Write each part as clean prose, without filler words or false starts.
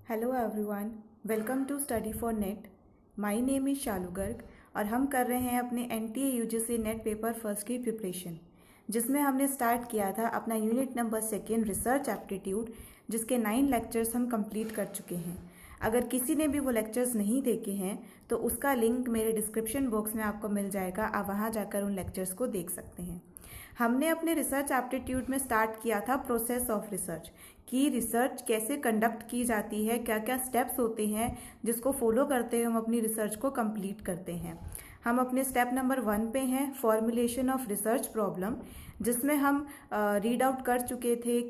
Hello everyone, welcome to study for NET. My name is Shalu Garg और हम कर रहे हैं अपने NTA UGC NET paper first की प्रिपरेशन, जिसमें हमने स्टार्ट किया था अपना यूनिट नंबर 2 रिसर्च एप्टीट्यूड, जिसके 9 लेक्चर्स हम कंप्लीट कर चुके हैं। अगर किसी ने भी वो लेक्चर्स नहीं देखे हैं तो उसका लिंक मेरे डिस्क्रिप्शन बॉक्स में आपको मिल जाएगा, आप वहाँ जाकर उन लेक्चर्स को देख सकते हैं। हमने अपने रिसर्च एप्टीट्यूड में स्टार्ट किया था प्रोसेस ऑफ रिसर्च, कि रिसर्च कैसे कंडक्ट की जाती है, क्या क्या स्टेप्स होते हैं जिसको फॉलो करते हुए हम अपनी रिसर्च को कंप्लीट करते हैं। हम अपने स्टेप नंबर 1 पे हैं, फॉर्मुलेशन ऑफ रिसर्च प्रॉब्लम, जिसमें हम रीड आउट कर चुके थे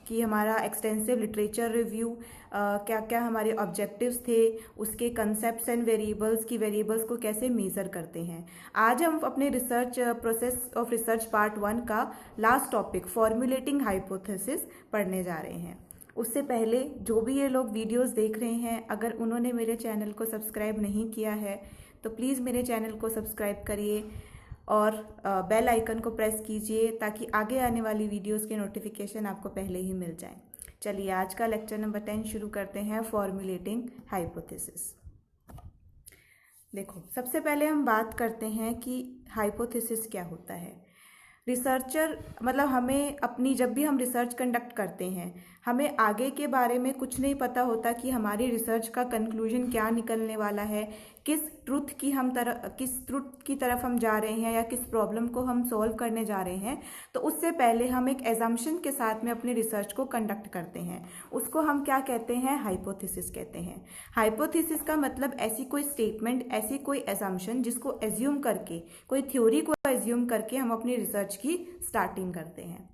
कि हमारा एक्सटेंसिव लिटरेचर रिव्यू, क्या क्या हमारे ऑब्जेक्टिव्स थे, उसके कंसेप्ट्स एंड वेरिएबल्स की वेरिएबल्स को कैसे मेज़र करते हैं। आज हम अपने research process of research part 1 का लास्ट टॉपिक फॉर्मुलेटिंग हाइपोथेसिस पढ़ने जा रहे हैं। उससे पहले जो भी ये लोग वीडियोस देख रहे हैं, अगर उन्होंने मेरे चैनल को सब्सक्राइब नहीं किया है तो प्लीज़ मेरे चैनल को सब्सक्राइब करिए और बेल आइकन को प्रेस कीजिए ताकि आगे आने वाली वीडियोस के नोटिफिकेशन आपको पहले ही मिल जाएं। चलिए आज का लेक्चर नंबर 10 शुरू करते हैं, फॉर्मुलेटिंग हाइपोथेसिस। देखो, सबसे पहले हम बात करते हैं कि हाइपोथेसिस क्या होता है। रिसर्चर मतलब हमें अपनी जब भी हम रिसर्च कंडक्ट करते हैं, हमें आगे के बारे में कुछ नहीं पता होता कि हमारी रिसर्च का कंक्लूजन क्या निकलने वाला है, किस ट्रुथ की तरफ हम जा रहे हैं या किस प्रॉब्लम को हम सॉल्व करने जा रहे हैं। तो उससे पहले हम एक एजम्पशन के साथ में अपनी रिसर्च को कंडक्ट करते हैं, उसको हम क्या कहते हैं, हाइपोथेसिस कहते हैं। हाइपोथेसिस का मतलब ऐसी कोई स्टेटमेंट, ऐसी कोई एजम्पशन जिसको एज्यूम करके, कोई थ्योरी को एज्यूम करके हम अपनी रिसर्च की स्टार्टिंग करते हैं।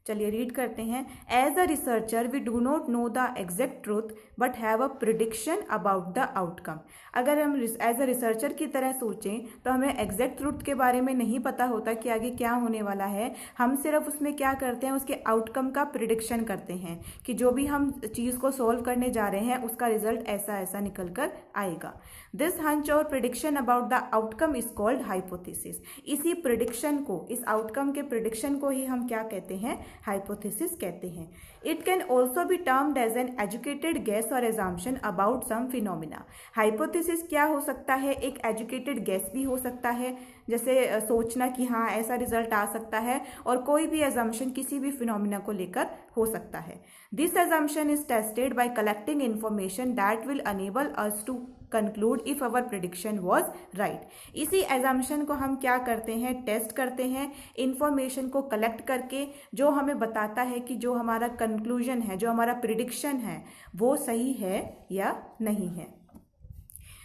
चलिए रीड करते हैं। As a researcher we do not know the exact truth but have a prediction about the outcome. अगर हम एज अ रिसर्चर की तरह सोचें तो हमें एग्जैक्ट ट्रूथ के बारे में नहीं पता होता कि आगे क्या होने वाला है। हम सिर्फ उसमें क्या करते हैं, उसके आउटकम का प्रिडिक्शन करते हैं कि जो भी हम चीज़ को सॉल्व करने जा रहे हैं उसका रिजल्ट ऐसा ऐसा निकल कर आएगा। दिस हंच और prediction about the outcome is called hypothesis. इसी प्रिडिक्शन को, इस आउटकम के प्रिडिक्शन को ही हम क्या कहते हैं, हाइपोथेसिस कहते हैं। It can also be termed as an educated guess और assumption about some phenomena. Hypothesis क्या हो सकता है, एक एजुकेटेड गेस भी हो सकता है, जैसे सोचना कि हाँ ऐसा रिजल्ट आ सकता है, और कोई भी एजम्पशन किसी भी फिनोमिना को लेकर हो सकता है। This assumption is tested by collecting information that will enable us to conclude if our prediction was right. इसी एजम्पशन को हम क्या करते हैं, टेस्ट करते हैं, इंफॉर्मेशन को कलेक्ट करके, जो हमें बताता है कि जो हमारा कंक्लूजन है, जो हमारा प्रिडिक्शन है वो सही है या नहीं है।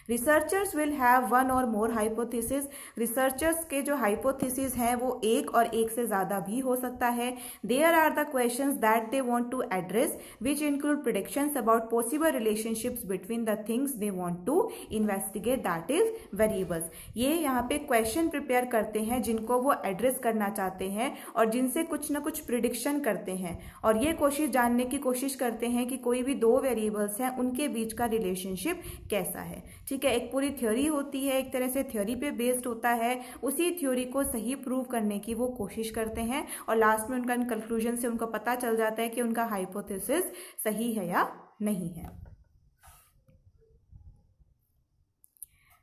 रिसर्चर्स विल हैव वन और मोर हाइपोथेसिस। रिसर्चर्स के जो हाइपोथेसिस हैं वो एक और एक से ज़्यादा भी हो सकता है। There are the questions that they want to address which include predictions about possible relationships between the things they want to investigate, that is variables. ये यहाँ पे क्वेश्चन प्रिपेयर करते हैं जिनको वो एड्रेस करना चाहते हैं और जिनसे कुछ ना कुछ प्रिडिक्शन करते हैं, और ये कोशिश जानने की कोशिश करते हैं कि कोई भी दो वेरिएबल्स हैं उनके बीच का रिलेशनशिप कैसा है। ठीक है, एक पूरी थ्योरी होती है, एक तरह से थ्योरी पे बेस्ड होता है, उसी थ्योरी को सही प्रूव करने की वो कोशिश करते हैं और लास्ट में उनका कंक्लूजन से उनको पता चल जाता है कि उनका हाइपोथेसिस सही है या नहीं है।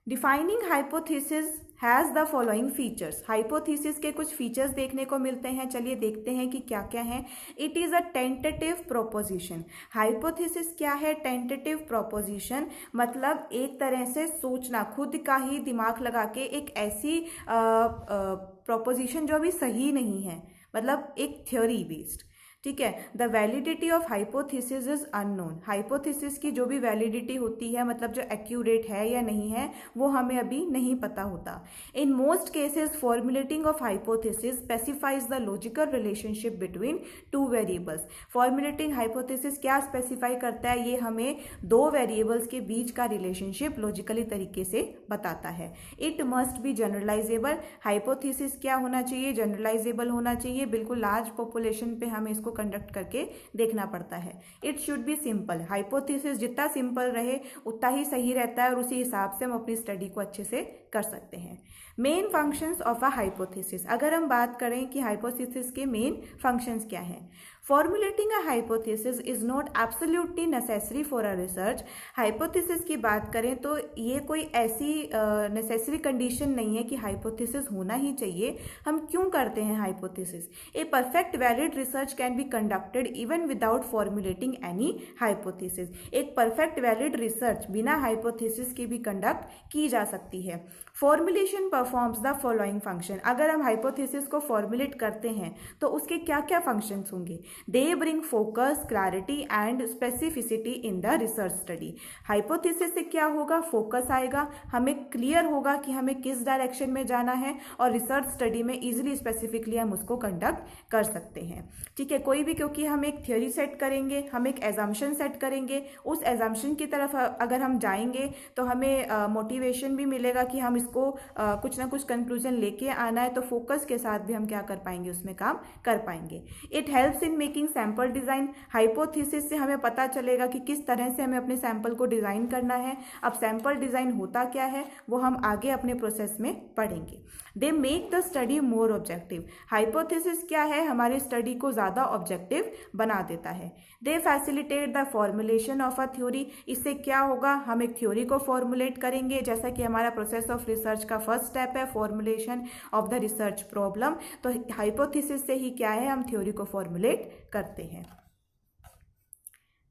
Defining hypothesis has the following features. Hypothesis के कुछ फीचर्स देखने को मिलते हैं, चलिए देखते हैं कि क्या क्या है। It is a tentative proposition. Hypothesis क्या है, टेंटेटिव प्रोपोजिशन, मतलब एक तरह से सोचना, खुद का ही दिमाग लगा के एक ऐसी प्रोपोजिशन जो अभी सही नहीं है, मतलब एक थ्योरी बेस्ड। ठीक है, the validity of hypothesis is unknown. Hypothesis की जो भी वैलिडिटी होती है, मतलब जो एक्यूरेट है या नहीं है, वो हमें अभी नहीं पता होता। In most cases formulating of hypothesis specifies the logical relationship between two variables. Formulating hypothesis क्या स्पेसिफाई करता है, ये हमें दो वेरिएबल्स के बीच का रिलेशनशिप लॉजिकली तरीके से बताता है। It must be generalisable. Hypothesis क्या होना चाहिए, जनरलाइजेबल होना चाहिए। बिल्कुल लार्ज पॉपुलेशन पे हमें इसको कंडक्ट करके देखना पड़ता है। It should be simple. Hypothesis जितना सिंपल रहे उतना ही सही रहता है और उसी हिसाब से हम अपनी स्टडी को अच्छे से कर सकते हैं। Main functions of a hypothesis, अगर हम बात करें कि हाइपोथेसिस के मेन फंक्शंस क्या हैं। Formulating a hypothesis is not absolutely necessary for a research. Hypothesis की बात करें तो ये कोई ऐसी नेसेसरी कंडीशन नहीं है कि हाइपोथेसिस होना ही चाहिए। हम क्यों करते हैं hypothesis? A perfect valid research can be conducted even without formulating any hypothesis. एक परफेक्ट वैलिड रिसर्च बिना हाइपोथेसिस के भी कंडक्ट की जा सकती है। Formulation performs the following function. अगर हम हाइपोथेसिस को फॉर्मुलेट करते हैं तो उसके क्या क्या फंक्शंस होंगे? They bring focus, clarity and specificity in the research study. Hypothesis से क्या होगा? फोकस आएगा, हमें क्लियर होगा कि हमें किस डायरेक्शन में जाना है, और रिसर्च स्टडी में इजीली स्पेसिफिकली हम उसको कंडक्ट कर सकते हैं। ठीक है, कोई भी, क्योंकि हम एक थ्योरी सेट करेंगे, हम एक एजम्पशन सेट करेंगे, उस एजम्पशन की तरफ अगर हम जाएंगे तो हमें मोटिवेशन भी मिलेगा कि हम इसको कुछ ना कुछ कंक्लूजन लेके आना है, तो फोकस के साथ भी हम क्या कर पाएंगे, उसमें काम कर पाएंगे। It helps in making sample design. Hypothesis से हमें पता चलेगा कि किस तरह से हमें अपने सैंपल को डिजाइन करना है। अब सैंपल डिजाइन होता क्या है वो हम आगे अपने प्रोसेस में पढ़ेंगे। They make the study more objective. Hypothesis क्या है? हमारी स्टडी को ज्यादा ऑब्जेक्टिव बना देता है। They facilitate the formulation of a theory. इससे क्या होगा? हम एक थ्योरी को फॉर्मुलेट करेंगे, जैसा कि हमारा प्रोसेस ऑफ रिसर्च का फर्स्ट स्टेप है formulation of the research problem. तो हाइपोथेसिस से ही क्या है, हम थ्योरी को फॉर्मुलेट करते हैं।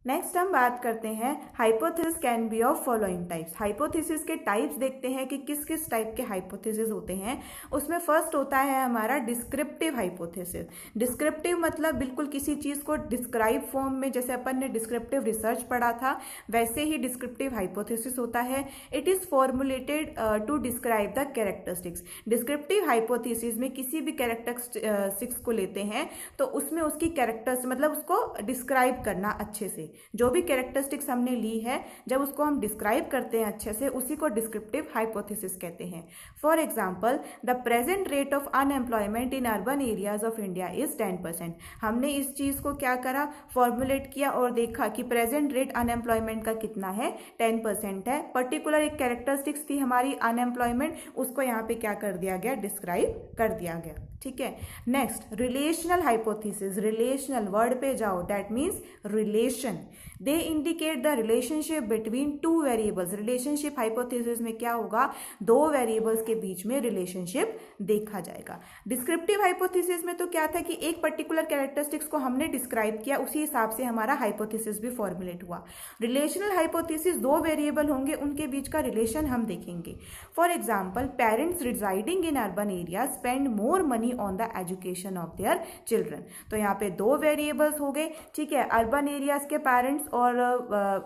नेक्स्ट हम बात करते हैं hypothesis can be of following types. Hypothesis के टाइप्स देखते हैं कि किस किस टाइप के हाइपोथेसिस होते हैं। उसमें फर्स्ट होता है हमारा डिस्क्रिप्टिव हाइपोथेसिस। डिस्क्रिप्टिव मतलब बिल्कुल किसी चीज को डिस्क्राइब फॉर्म में, जैसे अपन ने डिस्क्रिप्टिव रिसर्च पढ़ा था वैसे ही डिस्क्रिप्टिव हाइपोथेसिस होता है। It is formulated to describe the characteristics. Descriptive hypothesis में किसी भी कैरेक्टरिस्टिक्स को लेते हैं तो उसमें उसकी कैरेक्टर्स मतलब उसको डिस्क्राइब करना अच्छे से। जो भी कैरेक्टरिस्टिक्स हमने ली है, जब उसको हम डिस्क्राइब करते हैं अच्छे से, उसी को डिस्क्रिप्टिव हाइपोथेसिस कहते हैं। For example, the present rate of unemployment in urban areas of India is 10%। हमने इस चीज को क्या करा, फॉर्मुलेट किया और देखा कि प्रेजेंट रेट अनएम्प्लॉयमेंट का कितना है, 10% है। पर्टिकुलर एक कैरेक्टरिस्टिक्स थी हमारी अनएम्प्लॉयमेंट, उसको यहाँ पे क्या कर दिया गया, डिस्क्राइब कर दिया गया। ठीक है। Next, relational hypothesis. Relational word पे जाओ, that means relation. They indicate the relationship between two variables. Relationship hypothesis में क्या होगा, दो वेरिएबल्स के बीच में रिलेशनशिप देखा जाएगा। डिस्क्रिप्टिव हाइपोथेसिस में तो क्या था कि एक पर्टिकुलर कैरेक्टरिस्टिक्स को हमने डिस्क्राइब किया, उसी हिसाब से हमारा हाइपोथेसिस भी फॉर्मुलेट हुआ। रिलेशनल हाइपोथेसिस दो वेरिएबल होंगे, उनके बीच का रिलेशन हम देखेंगे। For example, parents residing in urban area spend more money on the education of their children. तो यहाँ पे दो वेरिएबल्स हो गए। ठीक है, अर्बन एरियाज के पेरेंट्स और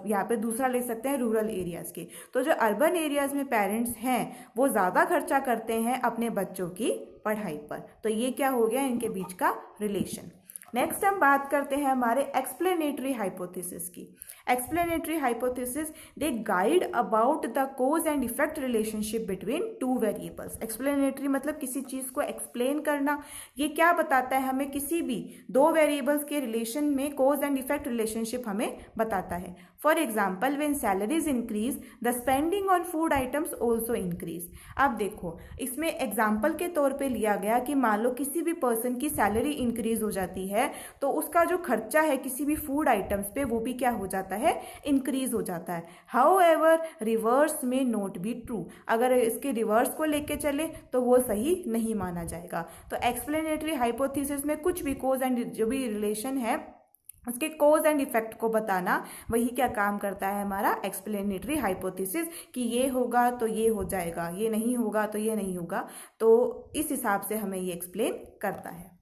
यहाँ पे दूसरा ले सकते हैं रूरल एरियाज के। तो जो अर्बन एरियाज में पेरेंट्स हैं वो ज्यादा खर्चा करते हैं अपने बच्चों की पढ़ाई पर। तो ये क्या हो गया, इनके बीच का रिलेशन। नेक्स्ट हम बात करते हैं हमारे एक्सप्लेनेटरी हाइपोथेसिस की। Explanatory hypothesis, they guide about the cause and effect relationship between two variables. Explanatory मतलब किसी चीज को एक्सप्लेन करना। ये क्या बताता है हमें, किसी भी दो वेरिएबल्स के रिलेशन में कोज एंड इफेक्ट रिलेशनशिप हमें बताता है। For example, when salaries increase the spending on food items also increase. अब देखो, इसमें एग्जाम्पल के तौर पे लिया गया कि मान लो किसी भी पर्सन की सैलरी इंक्रीज हो जाती है तो उसका जो खर्चा है किसी भी फूड आइटम्स पे वो भी क्या हो जाता है, इंक्रीज हो जाता है। हाउएवर रिवर्स में नॉट बी ट्रू। अगर इसके रिवर्स को लेके चले तो वो सही नहीं माना जाएगा। तो एक्सप्लेनेटरी हाइपोथेसिस में कुछ भी कोज एंड जो भी रिलेशन है उसके कोज एंड इफेक्ट को बताना, वही क्या काम करता है हमारा एक्सप्लेनेटरी हाइपोथेसिस, कि ये होगा तो ये हो जाएगा, ये नहीं होगा तो ये नहीं होगा। तो इस हिसाब से हमें ये एक्सप्लेन करता है।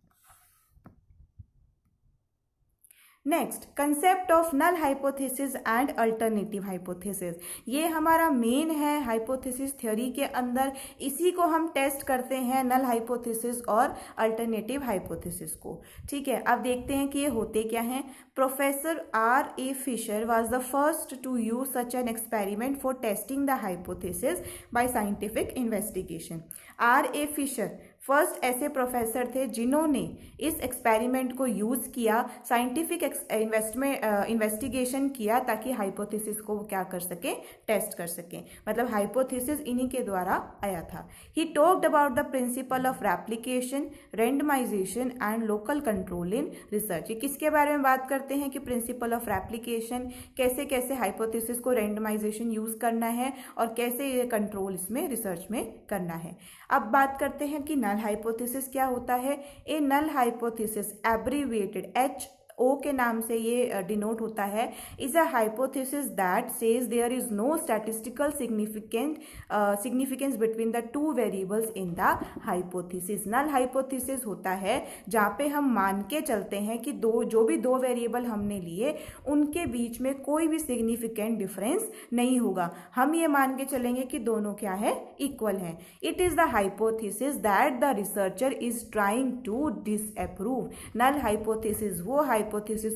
Next, concept of null hypothesis and alternative hypothesis. ये हमारा मेन है हाइपोथेसिस थ्योरी के अंदर। इसी को हम टेस्ट करते हैं, नल हाइपोथेसिस और अल्टरनेटिव हाइपोथेसिस को। ठीक है, अब देखते हैं कि ये होते क्या हैं। Professor R.A. Fisher was the first to use such an experiment for testing the hypothesis by scientific investigation. R.A. Fisher first ऐसे प्रोफेसर थे जिन्होंने इस एक्सपेरिमेंट को यूज़ किया, साइंटिफिक इन्वेस्टिगेशन किया ताकि हाइपोथेसिस को वो क्या कर सके, टेस्ट कर सकें। मतलब हाइपोथेसिस इन्हीं के द्वारा आया था। He talked about the principle of replication, randomisation and local control in research. ये किसके बारे में बात करते हैं कि प्रिंसिपल ऑफ रेप्लिकेशन, कैसे कैसे हाइपोथेसिस को रेंडमाइजेशन यूज करना है और कैसे ये कंट्रोल इसमें रिसर्च में करना है। अब बात करते हैं कि नल हाइपोथेसिस क्या होता है। A null hypothesis abbreviated HO के नाम से ये डिनोट होता है, is a hypothesis that says there is no statistical significance between the two variables in the hypothesis. Null hypothesis होता है जहाँ पे हम मान के चलते हैं कि जो भी दो वेरिएबल हमने लिए उनके बीच में कोई भी सिग्निफिकेंट डिफरेंस नहीं होगा। हम ये मान के चलेंगे कि दोनों क्या है, इक्वल हैं। It is the hypothesis that the researcher is trying to disapprove. Null hypothesis वो हाइपोथेसिस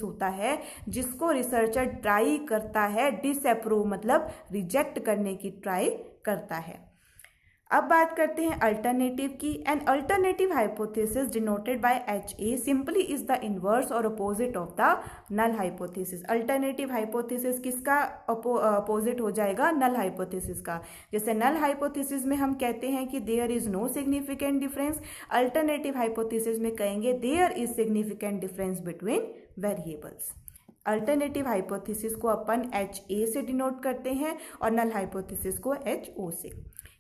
होता है जिसको रिसर्चर ट्राई करता है डिसअप्रूव, मतलब रिजेक्ट करने की ट्राई करता है। अब बात करते हैं अल्टरनेटिव की। An alternative hypothesis denoted by HA simply is the inverse और opposite of the null hypothesis. Alternative hypothesis किसका अपोजिट हो जाएगा, नल हाइपोथेसिस का। जैसे नल हाइपोथेसिस में हम कहते हैं कि there is no significant difference, alternative hypothesis में कहेंगे there is significant difference between variables. Alternative hypothesis को अपन HA से डिनोट करते हैं और नल हाइपोथेसिस को HO से।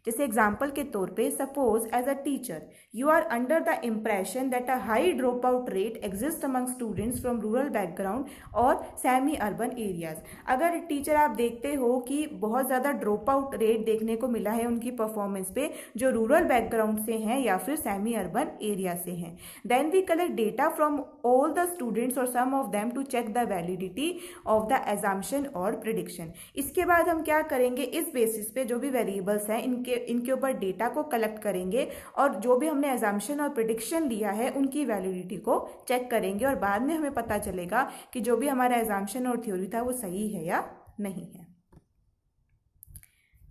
जैसे एग्जाम्पल के तौर पे, suppose as a teacher you are under the impression that a high drop out rate exist among students from rural background और सेमी अर्बन एरियाज। अगर टीचर आप देखते हो कि बहुत ज़्यादा ड्रॉप आउट रेट देखने को मिला है उनकी परफॉर्मेंस पे जो रूरल बैकग्राउंड से हैं या फिर सेमी अर्बन एरिया से हैं, then we collect data from all the students और some of them to check the validity of the assumption और प्रिडिक्शन। इसके बाद हम क्या करेंगे, इस बेसिस पे जो भी वेरिएबल्स हैं इनके ऊपर डेटा को कलेक्ट करेंगे और जो भी हमने एजम्पशन और प्रेडिक्शन लिया है उनकी वैलिडिटी को चेक करेंगे और बाद में हमें पता चलेगा कि जो भी हमारा एजम्पशन और थ्योरी था वो सही है या नहीं है।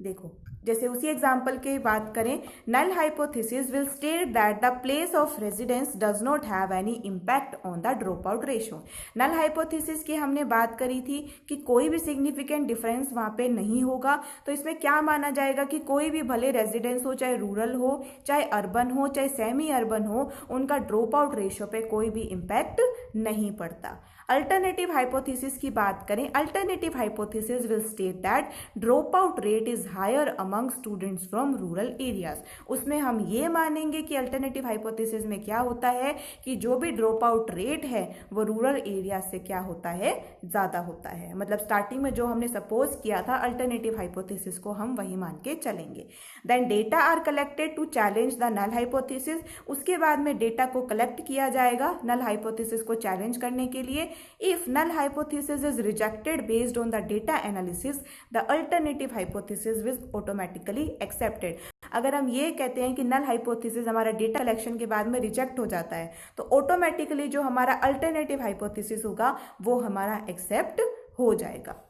देखो, जैसे उसी एग्जाम्पल की बात करें, null hypothesis will state that the place of residence does not have any impact on the drop out ratio. Null hypothesis की हमने बात करी थी कि कोई भी सिग्निफिकेंट डिफरेंस वहाँ पे नहीं होगा, तो इसमें क्या माना जाएगा कि कोई भी भले रेजिडेंस हो, चाहे रूरल हो, चाहे अर्बन हो, चाहे सेमी अर्बन हो, उनका ड्रॉप आउट रेशो पे कोई भी इम्पैक्ट नहीं पड़ता। अल्टरनेटिव हाइपोथेसिस की बात करें, alternative hypothesis will state that drop out rate is higher among students from rural areas. उसमें हम ये मानेंगे कि अल्टरनेटिव हाइपोथेसिस में क्या होता है कि जो भी ड्रॉप आउट रेट है वो रूरल एरिया से क्या होता है, ज़्यादा होता है। मतलब स्टार्टिंग में जो हमने सपोज किया था अल्टरनेटिव हाइपोथेसिस को हम वही मान के चलेंगे। Then data are collected to challenge the null hypothesis. उसके बाद में डेटा को कलेक्ट किया जाएगा नल हाइपोथेसिस को चैलेंज करने के लिए। If null hypothesis is rejected based on the data analysis, the alternative hypothesis is automatically accepted. अगर हम ये कहते हैं कि नल हाइपोथेसिस हमारा डेटा कलेक्शन के बाद में रिजेक्ट हो जाता है तो ऑटोमेटिकली जो हमारा अल्टरनेटिव हाइपोथेसिस होगा वो हमारा एक्सेप्ट हो जाएगा।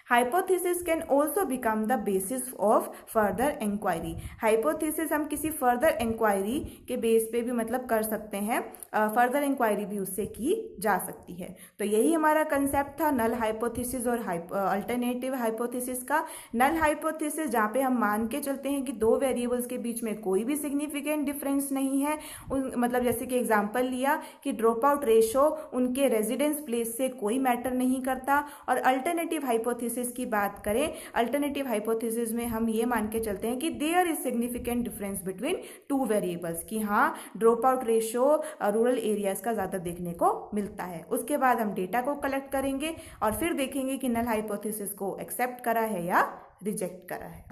Hypothesis can also become the basis of further inquiry. Hypothesis हम किसी फर्दर इंक्वायरी के बेस पे भी मतलब कर सकते हैं, फर्दर इंक्वायरी भी उससे की जा सकती है। तो यही हमारा कंसेप्ट था नल हाइपोथेसिस और अल्टरनेटिव हाइपोथेसिस का। नल हाइपोथेसिस जहाँ पे हम मान के चलते हैं कि दो वेरिएबल्स के बीच में कोई भी सिग्निफिकेंट डिफरेंस नहीं है, मतलब जैसे कि एग्जाम्पल लिया कि ड्रॉप आउट रेशो उनके रेजिडेंस प्लेस से कोई मैटर नहीं करता। और अल्टरनेटिव हाइपोथेसिस की बात करें, अल्टरनेटिव हाइपोथेसिस में हम ये मान के चलते हैं कि there is significant difference between two variables, कि हाँ drop out ratio rural areas का ज़्यादा देखने को मिलता है। उसके बाद हम डेटा को कलेक्ट करेंगे और फिर देखेंगे कि नल हाइपोथेसिस को एक्सेप्ट करा है या रिजेक्ट करा है।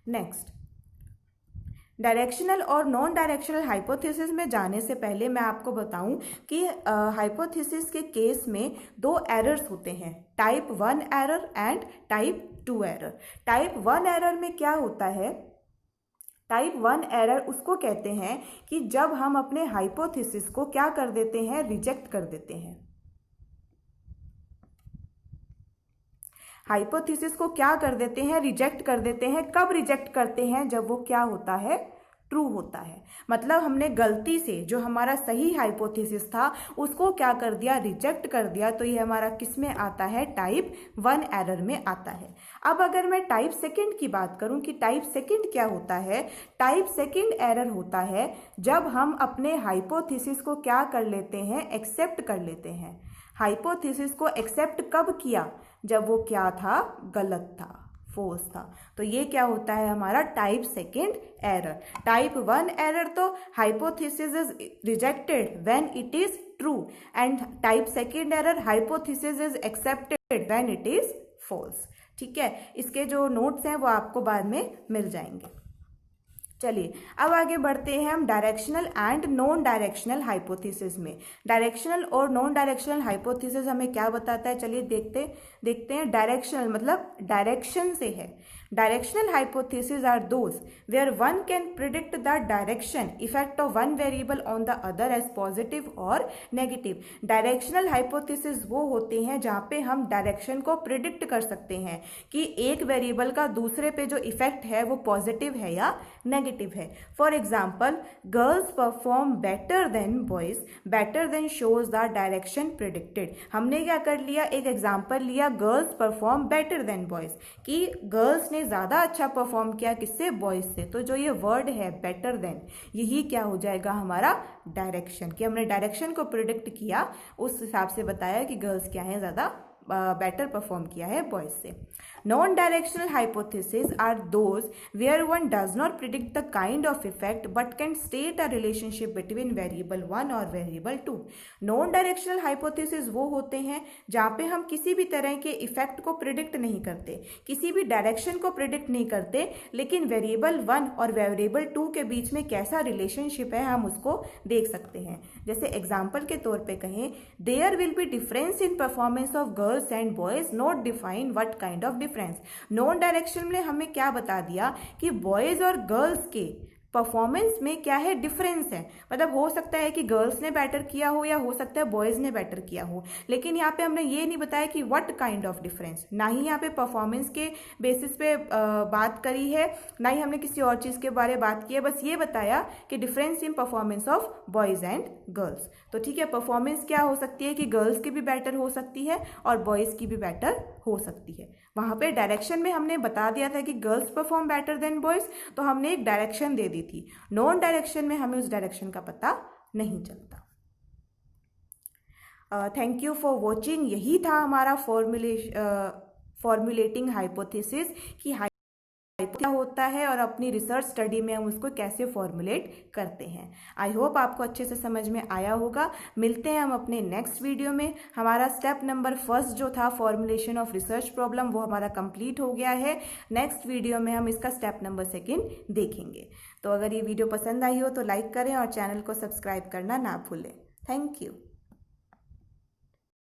नेक्स्ट, डायरेक्शनल और नॉन डायरेक्शनल हाइपोथेसिस में जाने से पहले मैं आपको बताऊं कि हाइपोथेसिस के केस में दो एरर्स होते हैं, type 1 error and type 2 error. Type 1 error में क्या होता है, टाइप 1 एरर उसको कहते हैं कि जब हम अपने हाइपोथेसिस को क्या कर देते हैं, रिजेक्ट कर देते हैं। हाइपोथेसिस को क्या कर देते हैं, रिजेक्ट कर देते हैं। कब रिजेक्ट करते हैं, जब वो क्या होता है, ट्रू होता है। मतलब हमने गलती से जो हमारा सही हाइपोथेसिस था उसको क्या कर दिया, रिजेक्ट कर दिया। तो ये हमारा किस में आता है, टाइप 1 एरर में आता है। अब अगर मैं टाइप सेकंड की बात करूं कि टाइप सेकंड क्या होता है, टाइप सेकंड एरर होता है जब हम अपने हाइपोथेसिस को क्या कर लेते हैं, एक्सेप्ट कर लेते हैं। हाइपोथेसिस को एक्सेप्ट कब किया, जब वो क्या था, गलत था, फोर्स था। तो ये क्या होता है हमारा type second error. Type 1 error तो hypothesis is rejected when it is true, and type second error hypothesis is accepted when it is false. ठीक है, इसके जो नोट्स हैं वो आपको बाद में मिल जाएंगे। चलिए अब आगे बढ़ते हैं हम directional and non directional hypothesis में। डायरेक्शनल और नॉन डायरेक्शनल हाइपोथेसिस हमें क्या बताता है, चलिए देखते हैं। डायरेक्शनल मतलब डायरेक्शन से है। Directional hypothesis are those where one can predict the direction effect of one variable on the other as positive और नेगेटिव। डायरेक्शनल हाइपोथेसिस वो होते हैं जहाँ पे हम डायरेक्शन को प्रिडिक्ट कर सकते हैं कि एक वेरिएबल का दूसरे पे जो इफेक्ट है वो पॉजिटिव है या नेगेटिव है। For example, girls perform better than boys, better than shows the direction predicted. हमने क्या कर लिया, एक एग्जाम्पल लिया, girls perform better than boys, कि गर्ल्स ने ज्यादा अच्छा परफॉर्म किया किससे, बॉयज से। तो जो ये वर्ड है बेटर देन, यही क्या हो जाएगा हमारा डायरेक्शन, कि हमने डायरेक्शन को प्रिडिक्ट किया, उस हिसाब से बताया कि गर्ल्स क्या है, ज्यादा बेटर परफॉर्म किया है बॉयज से। Non directional hypothesis are those where one does not predict the kind of effect but can state a relationship between variable 1 और वेरिएबल 2। नॉन डायरेक्शनल हाइपोथेसिस वो होते हैं जहाँ पे हम किसी भी तरह के इफेक्ट को प्रिडिक्ट नहीं करते, किसी भी डायरेक्शन को प्रिडिक्ट नहीं करते, लेकिन वेरिएबल 1 और वेरिएबल 2 के बीच में कैसा रिलेशनशिप है हम उसको देख सकते हैं। जैसे एग्जाम्पल के तौर पे कहें, there will be difference in performance of girls and boys, not define what kind of difference. Non direction में हमें क्या बता दिया कि बॉयज और गर्ल्स के परफॉर्मेंस में क्या है, डिफरेंस है। मतलब हो सकता है कि गर्ल्स ने बेटर किया हो या हो सकता है बॉयज ने बेटर किया हो, लेकिन यहाँ पे हमने ये नहीं बताया कि व्हाट काइंड ऑफ डिफरेंस। ना ही यहाँ पे परफॉर्मेंस के बेसिस पे बात करी है, ना ही हमने किसी और चीज़ के बारे में बात की है, बस ये बताया कि difference in performance of boys and girls. तो ठीक है, परफॉर्मेंस क्या हो सकती है कि गर्ल्स की भी बेटर हो सकती है और बॉयज की भी बेटर हो सकती है। वहां पे डायरेक्शन में हमने बता दिया था कि girls perform better than boys, तो हमने एक डायरेक्शन दे दी थी। नॉन डायरेक्शन में हमें उस डायरेक्शन का पता नहीं चलता। Thank you for watching. यही था हमारा फॉर्मुलेटिंग हाइपोथेसिस कि क्या होता है और अपनी रिसर्च स्टडी में हम उसको कैसे फॉर्मुलेट करते हैं। आई होप आपको अच्छे से समझ में आया होगा। मिलते हैं हम अपने नेक्स्ट वीडियो में। हमारा स्टेप नंबर 1 जो था फॉर्मुलेशन ऑफ रिसर्च प्रॉब्लम, वो हमारा कंप्लीट हो गया है। नेक्स्ट वीडियो में हम इसका स्टेप नंबर 2 देखेंगे। तो अगर ये वीडियो पसंद आई हो तो लाइक करें और चैनल को सब्सक्राइब करना ना भूलें। Thank you.